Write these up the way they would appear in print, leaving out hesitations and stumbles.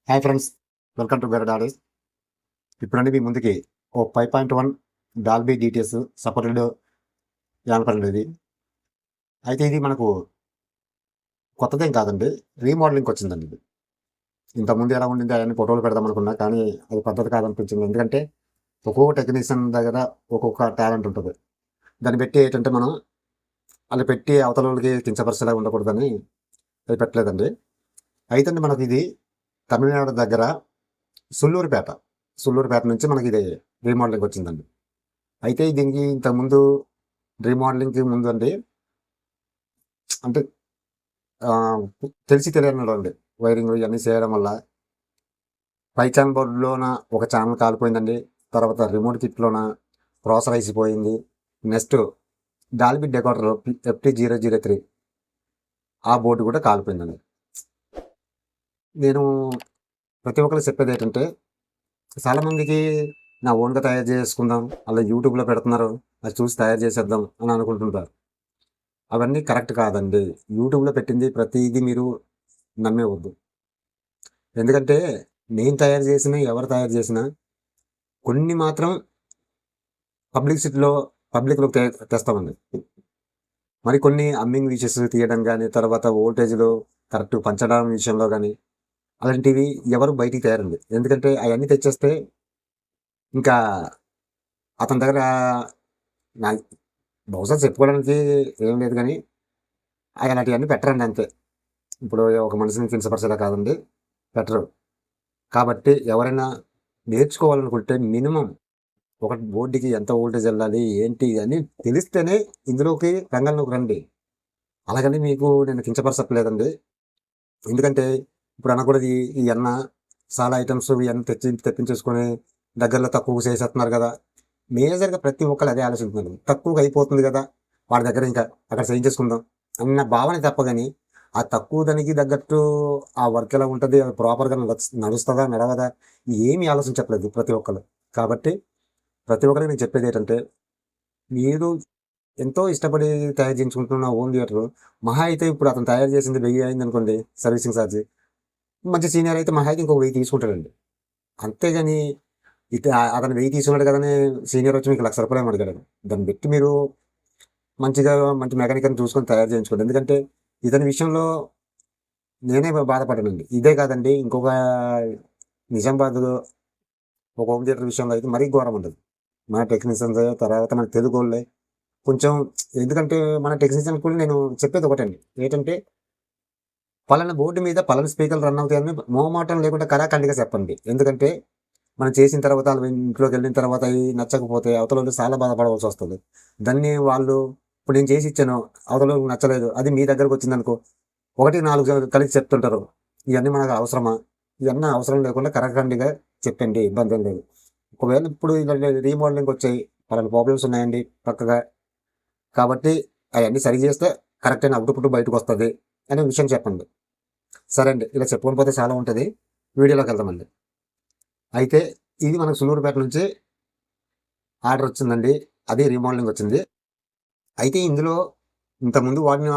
Hi friends, welcome to బెరడాడీస్. ఇప్పుడండి మీ ముందుకి ఓ 5.1 డాల్బీ డిటిఎస్ సపోర్టెడ్ యాంపర్ ఇది. అయితే ఇది మనకు కొత్తదేం కాదండి, రీమోడలింగ్కి వచ్చిందండి ఇది. ఇంతకుముందు ఎలా ఉండింది అవన్నీ ఫోటోలు పెడదాం అనుకున్నా, కానీ అది పద్ధతి కాదనిపించింది. ఎందుకంటే ఒక్కొక్క టెక్నీషియన్ దగ్గర ఒక్కొక్క టాలెంట్ ఉంటుంది. దాన్ని పెట్టి ఏంటంటే మనం అలా పెట్టి అవతల వాళ్ళకి కించపరిచేలా ఉండకూడదని అది పెట్టలేదండి. అయితే మనకు ఇది తమిళనాడు దగ్గర సుల్లూరుపేట సుల్లూరుపేట నుంచి మనకి ఇది రీమోడలింగ్ వచ్చిందండి. అయితే దీనికి ఇంతకుముందు రీమోడలింగ్కి ముందు అండి, అంటే తెలిసి తెలియడం అండి, వైరింగ్ ఇవన్నీ చేయడం వల్ల పై ఛానల్ బోర్డులోన ఒక ఛానల్ కాలిపోయిందండి. తర్వాత రిమోట్ కిట్లోన ప్రాసెసర్ అయిపోయింది. నెక్స్ట్ డాల్బీ డెకోడర్ FT003 ఆ బోర్డు కూడా కాలిపోయిందండి. నేను ప్రతి ఒక్కరికి చెప్పేది ఏంటంటే, చాలామందికి నా ఓన్గా తయారు చేసుకుందాం, అలా యూట్యూబ్లో పెడుతున్నారు, అది చూసి తయారు చేసేద్దాం అని అనుకుంటుంటారు. అవన్నీ కరెక్ట్ కాదండి. యూట్యూబ్లో పెట్టింది ప్రతిదీ మీరు నమ్మేవద్దు. ఎందుకంటే నేను తయారు చేసిన, ఎవరు తయారు చేసినా కొన్ని మాత్రం పబ్లిక్లోకి తెస్తామండి. మరి కొన్ని అమ్మింగ్ విషయస్ తీయడం కానీ, తర్వాత ఓల్టేజ్లో కరెక్ట్ పంచడం విషయంలో కానీ అలాంటివి ఎవరు బయటికి తయారండి. ఎందుకంటే అవన్నీ తెచ్చేస్తే ఇంకా అతని దగ్గర నా బహుశా చెప్పుకోవడానికి ఏం లేదు, కానీ అలాంటివన్నీ పెట్టరండి అంతే. ఇప్పుడు ఒక మనిషిని కించపరిచేలా కాదండి, పెట్టరు. కాబట్టి ఎవరైనా నేర్చుకోవాలనుకుంటే మినిమం ఒక బోర్డుకి ఎంత వోల్టేజ్ వెళ్ళాలి ఏంటి అని తెలిస్తేనే ఇందులోకి రంగంలోకి రండి. అలాగని మీకు నేను కించపరచట్లేదండి. ఎందుకంటే ఇప్పుడు అనకూడదు, ఈ అన్న చాలా ఐటమ్స్ ఇవన్నీ తెప్పించేసుకొని దగ్గరలో తక్కువ చేసేస్తున్నారు కదా. మేజర్గా ప్రతి ఒక్కరు అదే ఆలోచిస్తున్నారు, తక్కువగా అయిపోతుంది కదా వాడి దగ్గర, ఇంకా అక్కడ చేయించేసుకుందాం అన్న భావన తప్ప. కానీ ఆ తక్కువ దానికి తగ్గట్టు ఆ వర్క్ ఎలా ఉంటుంది, అది ప్రాపర్గా నడుస్తుందా నడవదా ఏమీ ఆలోచించట్లేదు ప్రతి ఒక్కరు. కాబట్టి ప్రతి ఒక్కరికి నేను చెప్పేది ఏంటంటే, మీరు ఎంతో ఇష్టపడి తయారు చేయించుకుంటున్న హోమ్ థియేటర్ మహా అయితే ఇప్పుడు అతను తయారు చేసింది 1000 అయింది అనుకోండి సర్వీసింగ్ ఛార్జ్. మంచి సీనియర్ అయితే మహా అయితే ఇంకో 1000 తీసుకుంటాడండి. అంతేగాని అతను 1000 తీసుకున్నాడు కదని సీనియర్ వచ్చి మీకు ₹1,00,000 అడిగాడు. దాన్ని బట్టి మీరు మంచిగా మంచి మెకానిక్ని చూసుకొని తయారు చేయించుకోండి. ఎందుకంటే ఇతని విషయంలో నేనే బాధపడ్డానండి. ఇదే కాదండి, ఇంకొక నిజామాబాద్లో ఒక హోమ్ థియేటర్ విషయంలో అయితే మరీ ఘోరం ఉంటుంది. మన టెక్నీషియన్స్ తర్వాత మన తెలుగు వాళ్ళే కొంచెం, ఎందుకంటే మన టెక్నీషియన్ కూడా నేను చెప్పేది ఒకటండి, ఏంటంటే పలానా బోర్డు మీద పలానా స్పీకర్లు రన్ అవుతాయని మోమాటం లేకుండా కరాఖండిగా చెప్పండి. ఎందుకంటే మనం చేసిన తర్వాత వాళ్ళు ఇంట్లోకి వెళ్ళిన తర్వాత అవి నచ్చకపోతే అవతల వాళ్ళు చాలా బాధపడవలసి వస్తుంది. దాన్ని వాళ్ళు ఇప్పుడు నేను చేసి ఇచ్చాను, అవతల వాళ్ళకి నచ్చలేదు, అది మీ దగ్గరకు వచ్చిందనుకో 1, 4 కలిసి చెప్తుంటారు. ఇవన్నీ మనకు అవసరమా? ఇవన్నీ అవసరం లేకుండా కరాఖండిగా చెప్పండి, ఇబ్బంది ఏం లేదు. ఒకవేళ ఇప్పుడు రీమోడలింగ్ వచ్చాయి, పలానా ప్రాబ్లమ్స్ ఉన్నాయండి పక్కగా, కాబట్టి అవన్నీ సరి చేస్తే కరెక్ట్ అయిన అవుట్పుట్ బయటకు వస్తుంది అనే విషయం చెప్పండి. సరే అండి, ఇలా చెప్పుకొని పోతే చాలా ఉంటుంది. వీడియోలోకి వెళ్దామండి. అయితే ఇది మనకు సులూరుపేట నుంచి ఆర్డర్ వచ్చిందండి, అది రీమోడలింగ్ వచ్చింది. అయితే ఇందులో ఇంతకుముందు వాడిన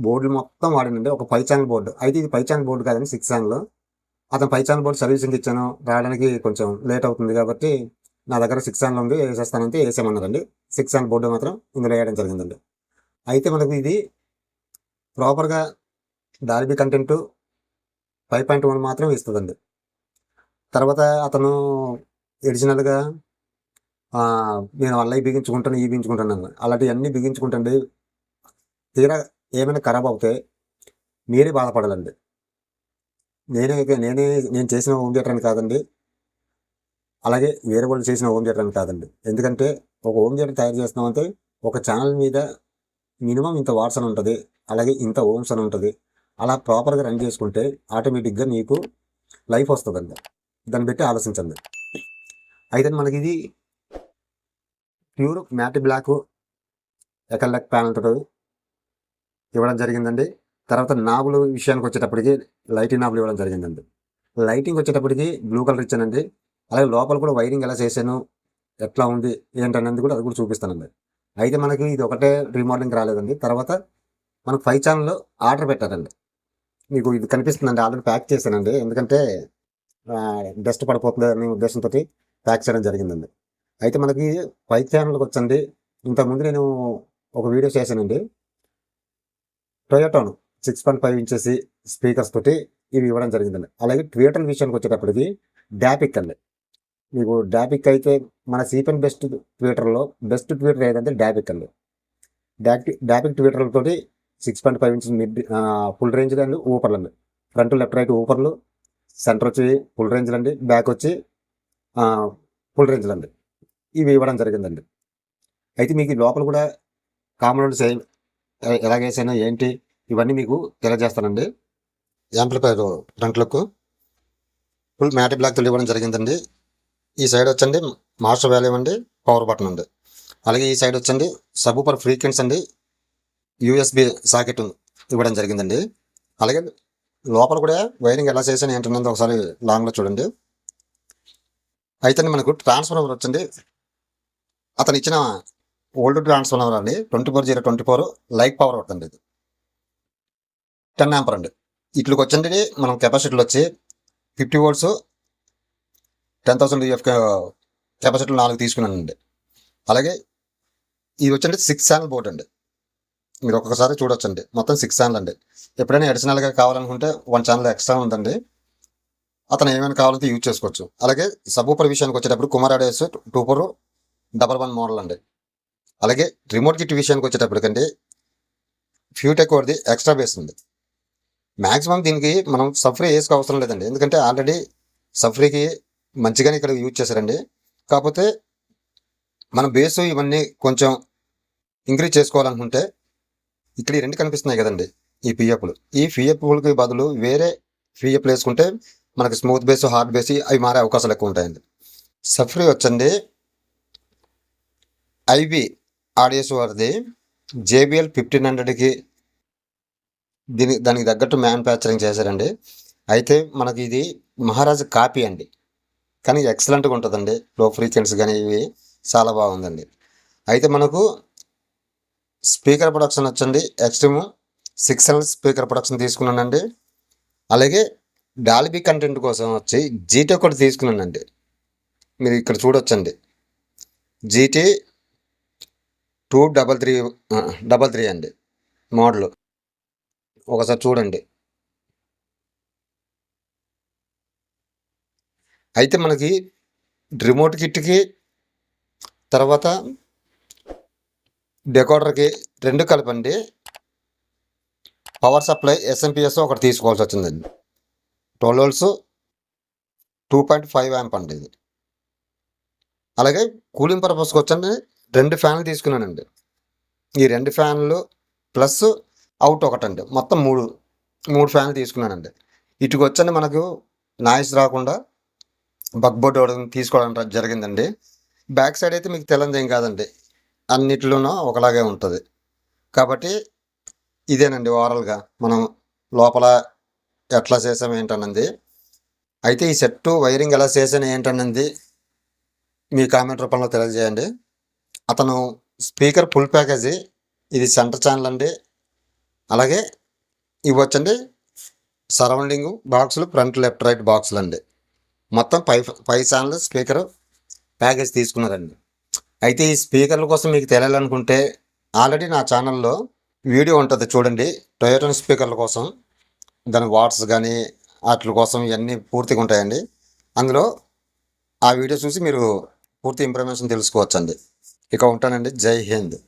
బోర్డులు మొత్తం వాడినండి, ఒక 5 ఛానల్ బోర్డు. అయితే ఇది 5 ఛానల్ బోర్డు కాదండి, 6 ఛానల్. అతను 5 ఛానల్ బోర్డు సర్వీసింగ్ ఇచ్చాను, రావడానికి కొంచెం లేట్ అవుతుంది కాబట్టి నా దగ్గర 6 ఛానల్ ఉంది, వేసేస్తానంటే వేసేమన్నదండి. 6 ఛానల్ బోర్డు మాత్రం ఇందులో వేయడం జరిగిందండి. అయితే మనకు ఇది ప్రాపర్గా డాల్బీ కంటెంట్ 5.1 మాత్రం ఇస్తుందండి. తర్వాత అతను ఎడిషనల్గా నేను అల్లయి బిగించుకుంటాను, ఈ బిగించుకుంటాను అన్న అలాంటివన్నీ బిగించుకుంటండి. తీరా ఏమైనా ఖరాబ్ అవుతే మీరే బాధపడాలండి. నేను చేసిన హోమ్ థియేటర్ అని కాదండి, అలాగే వేరే వాళ్ళు చేసిన హోమ్ థియేటర్ అని కాదండి. ఎందుకంటే ఒక హోమ్ థియేటర్ తయారు చేస్తున్నామంటే ఒక ఛానల్ మీద మినిమం ఇంత వాట్స్ అని ఉంటుంది, అలాగే ఇంత ఓమ్స్ అని ఉంటుంది. అలా ప్రాపర్గా రన్ చేసుకుంటే ఆటోమేటిక్గా మీకు లైఫ్ వస్తుందండి. దాన్ని బట్టి ఆలోచించండి. అయితే మనకి ఇది ప్యూర్ మ్యాట్ బ్లాక్ ఎకల్లెక్ ప్యానెల్తో ఇవ్వడం జరిగిందండి. తర్వాత నాబులు విషయానికి వచ్చేటప్పటికి లైటింగ్ నాబులు ఇవ్వడం జరిగిందండి. లైటింగ్ వచ్చేటప్పటికి బ్లూ కలర్ ఇచ్చానండి. అలాగే లోపల కూడా వైరింగ్ ఎలా చేశాను, ఎట్లా ఉంది ఏంటనేది కూడా అది కూడా చూపిస్తానండి. అయితే మనకి ఇది ఒకటే రీమోడలింగ్ రాలేదండి. తర్వాత మనకు 5 ఛానల్ ఆర్డర్ పెట్టారండి. మీకు ఇది కనిపిస్తుందండి, ఆల్రెడీ ప్యాక్ చేశానండి. ఎందుకంటే డస్ట్ పడిపోతుంది అనే ఉద్దేశంతో ప్యాక్ చేయడం జరిగిందండి. అయితే మనకి పై ఛానల్కి వచ్చండి, ఇంతకుముందు నేను ఒక వీడియో చేశానండి. టొయోటోను 6.5 ఇంచెస్ స్పీకర్స్ తోటి ఇవి ఇవ్వడం జరిగిందండి. అలాగే ట్విటర్ విషయానికి వచ్చేటప్పటికి డాపిక్ అండి. మీకు డాపిక్ అయితే మన సీపెన్ బెస్ట్ ట్విటర్ ఏదంటే డాపిక్ అండి. డాపిక్ ట్విటర్ తోటి 6.5 ఇంచెస్ ఫుల్ రేంజ్ అండి. ఊపర్లు అండి, ఫ్రంట్ లెఫ్ట్ రైట్ ఊపర్లు, సెంటర్ వచ్చి ఫుల్ రేంజ్లు అండి, బ్యాక్ వచ్చి ఫుల్ రేంజ్లు అండి. ఇవి ఇవ్వడం జరిగిందండి. అయితే మీకు లోపల కూడా కాంపోనెంట్స్ ఎలాగేసానో ఏంటి ఇవన్నీ మీకు తెలియజేస్తానండి. యాంప్లిఫైర్ ఫ్రంట్ లుక్ ఫుల్ మ్యాటి బ్లాక్తో ఇవ్వడం జరిగిందండి. ఈ సైడ్ వచ్చండి మాస్టర్ వాల్యూమ్ అండి, పవర్ బటన్ అండి. అలాగే ఈ సైడ్ వచ్చండి సబూఫర్ ఫ్రీక్వెన్సీ అండి, యూఎస్బి సాకెట్ ఇవ్వడం జరిగిందండి. అలాగే లోపల కూడా వైరింగ్ ఎలా చేశాను ఏంటన్నది ఒకసారి లాంగ్లో చూడండి. అయితే మనకు ట్రాన్స్ఫార్మర్ వచ్చండి, అతను ఇచ్చిన ఓల్డ్ ట్రాన్స్ఫార్మర్ అండి, 24/024 లైట్ పవర్ అవుతుంది. ఇది 10 ఆంపర్ అండి. ఇట్లకి వచ్చండి మనం కెపాసిటీలు వచ్చి 50 volts 10,000 UF కెపాసిటీలు 4 తీసుకున్నానండి. అలాగే ఇది వచ్చండి 6 ఛానల్ బోర్డు అండి. మీరు ఒక్కొక్కసారి చూడొచ్చండి, మొత్తం 6 ఛానల్ అండి. ఎప్పుడైనా అడిషనల్గా కావాలనుకుంటే 1 ఛానల్ ఎక్స్ట్రా ఉందండి, అతను ఏమైనా కావాలంటే యూజ్ చేసుకోవచ్చు. అలాగే సబూఫర్ విషయానికి వచ్చేటప్పుడు కుమార్ ఆడియోస్ 2411 మోడల్ అండి. అలాగే రిమోట్ కిట్ విషయానికి వచ్చేటప్పటికండి ఫ్యూటెక్ వాడిది ఎక్స్ట్రా బేస్ ఉంది. మ్యాక్సిమం దీనికి మనం సఫ్రీ వేసుకో అవసరం లేదండి, ఎందుకంటే ఆల్రెడీ సఫ్రీకి మంచిగానే ఇక్కడ యూజ్ చేశారండి. కాకపోతే మన బేసు ఇవన్నీ కొంచెం ఇంక్రీజ్ చేసుకోవాలనుకుంటే ఇక్కడ ఈ 2 కనిపిస్తున్నాయి కదండి, ఈ పిఎఫ్లు. ఈ పిఎఫ్లకి బదులు వేరే పిఎఫ్లు వేసుకుంటే మనకి స్మూత్ బేస్, హార్డ్ బేస్ అవి మారే అవకాశాలు ఎక్కువ ఉంటాయండి. సఫ్రీ వచ్చండి ఐబీ ఆడియోస్ వారిది JBL 1500కి దానికి తగ్గట్టు మ్యానుఫ్యాక్చరింగ్ చేశారండి. అయితే మనకి ఇది మహారాజ్ కాపీ అండి, కానీ ఎక్సలెంట్గా ఉంటుందండి. లో ఫ్రీక్వెన్సీ కానీ ఇవి చాలా బాగుందండి. అయితే మనకు స్పీకర్ ప్రొడక్షన్ వచ్చండి ఎక్స్ట్రీమ్ 6 channel స్పీకర్ ప్రొడక్షన్ తీసుకున్నానండి. అలాగే డాల్బీ కంటెంట్ కోసం వచ్చి జీటీ ఒకటి తీసుకున్నానండి. మీరు ఇక్కడ చూడొచ్చండి, జీటీ 233 అండి మోడల్, ఒకసారి చూడండి. అయితే మనకి రిమోట్ కిట్కి తర్వాత డెకోడర్కి 2 కలపండి పవర్ సప్లై SMPS ఒకటి తీసుకోవాల్సి వచ్చిందండి. 12 volts 2.5 amp అండి ఇది. అలాగే కూలింగ్ పర్పస్కి వచ్చండి 2 ఫ్యాన్లు తీసుకున్నానండి. ఈ 2 ఫ్యాన్లు ప్లస్ అవుట్ ఒకటండి, మొత్తం 3 ఫ్యాన్లు తీసుకున్నానండి. ఇటుకు వచ్చండి మనకు నాయిస్ రాకుండా బగ్ బోర్డ్ తీసుకోవడం జరిగిందండి. బ్యాక్ సైడ్ అయితే మీకు తెలంది ఏం కాదండి, అన్నిటిలోనూ ఒకలాగే ఉంటుంది. కాబట్టి ఇదేనండి ఓవరాల్గా మనం లోపల ఎట్లా చేసాం ఏంటన్నది. అయితే ఈ సెట్ వైరింగ్ ఎలా చేసాను ఏంటన్నది మీ కామెంట్ రూపంలో తెలియజేయండి. అతను స్పీకర్ ఫుల్ ప్యాకేజీ, ఇది సెంటర్ ఛానల్ అండి. అలాగే ఇవి వచ్చండి సరౌండింగ్ బాక్సులు, ఫ్రంట్ లెఫ్ట్ రైట్ బాక్సులు అండి. మొత్తం 5 ఛానల్ స్పీకర్ ప్యాకేజ్ తీసుకున్నారండి. అయితే ఈ స్పీకర్ల కోసం మీకు తెలియాలనుకుంటే ఆల్రెడీ నా ఛానల్లో వీడియో ఉంటుంది చూడండి, టొయోటో స్పీకర్ల కోసం, దాని వాట్స్ కానీ వాటి కోసం ఇవన్నీ పూర్తిగా ఉంటాయండి. అందులో ఆ వీడియో చూసి మీరు పూర్తి ఇన్ఫర్మేషన్ తెలుసుకోవచ్చండి. ఇక ఉంటానండి. జై హింద్.